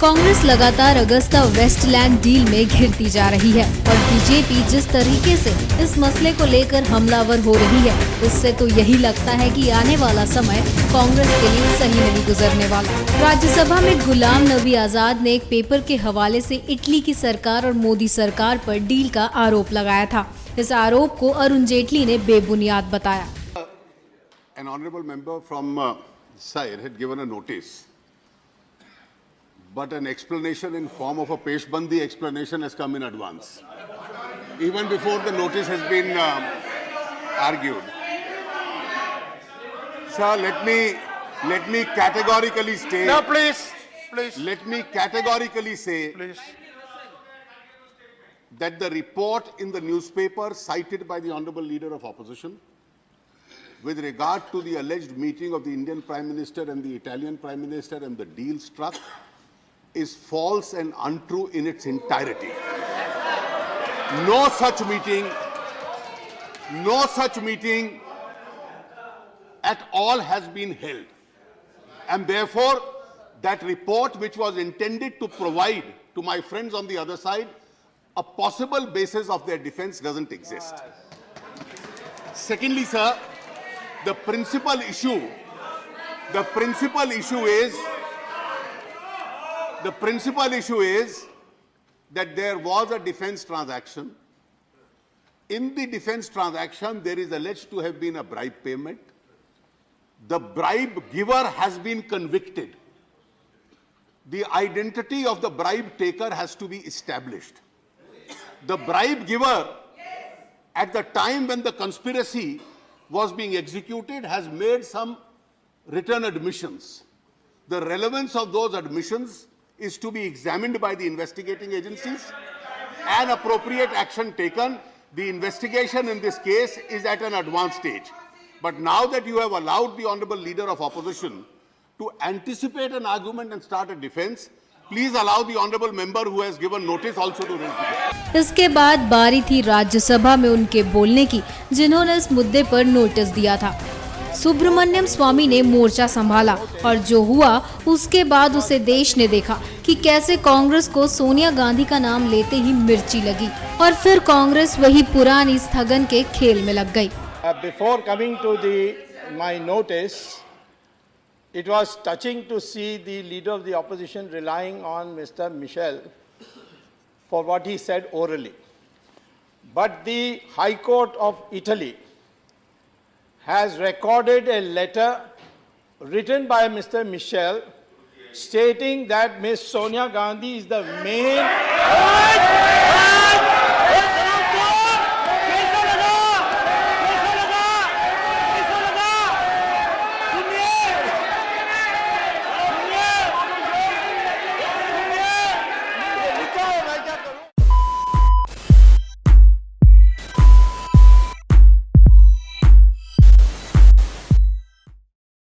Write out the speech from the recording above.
कांग्रेस लगातार Agusta Westland deal में घिरती जा रही है और बीजेपी जिस तरीके से इस मसले को लेकर हमलावर हो रही है, उससे तो यही लगता है कि आने वाला समय कांग्रेस के लिए सही नहीं गुजरने वाला। राज्यसभा में गुलाम नबी आजाद ने एक पेपर के हवाले से इटली की सरकार और मोदी सरकार पर डील का आरोप लगाया था। इस आरोप को अरुण जेटली ने बेबुनियाद बताया। An honourable member from side had given a notice, but an explanation in form of a peshbandi explanation has come in advance, even before the notice has been argued. Sir, let me categorically state. No, please. Let me categorically say Please. that the report in the newspaper cited by the honourable leader of opposition with regard to the alleged meeting of the Indian Prime Minister and the Italian Prime Minister and the deal struck is false and untrue in its entirety. No such meeting at all has been held. And therefore, that report which was intended to provide to my friends on the other side a possible basis of their defense doesn't exist. Secondly, sir, the principal issue is that there was a defense transaction. In the defense transaction, there is alleged to have been a bribe payment. The bribe giver has been convicted. The identity of the bribe taker has to be established. The bribe giver, at the time when the conspiracy was being executed, has made some written admissions. The relevance of those admissions is to be examined by the investigating agencies and appropriate action taken. The investigation in this case is at an advanced stage. But now that you have allowed the honourable leader of opposition to anticipate an argument and start a defence, please allow the honourable member who has given notice also to raise it. इसके बाद बारी थी राज्यसभा में उनके बोलने की, जिन्होंने इस मुद्दे पर नोटिस दिया था। सुब्रमण्यम स्वामी ने मोर्चा संभाला और जो हुआ उसके बाद उसे देश ने देखा कि कैसे कांग्रेस को सोनिया गांधी का नाम लेते ही मिर्ची लगी और फिर कांग्रेस वही पुरानी स्थगन के खेल में लग गई। Before coming to my notice, it was touching to see the leader of the opposition relying on Mr. Michel for what he said orally. But the High Court of Italy has recorded a letter written by Mr. Michel stating that Ms. Sonia Gandhi is the main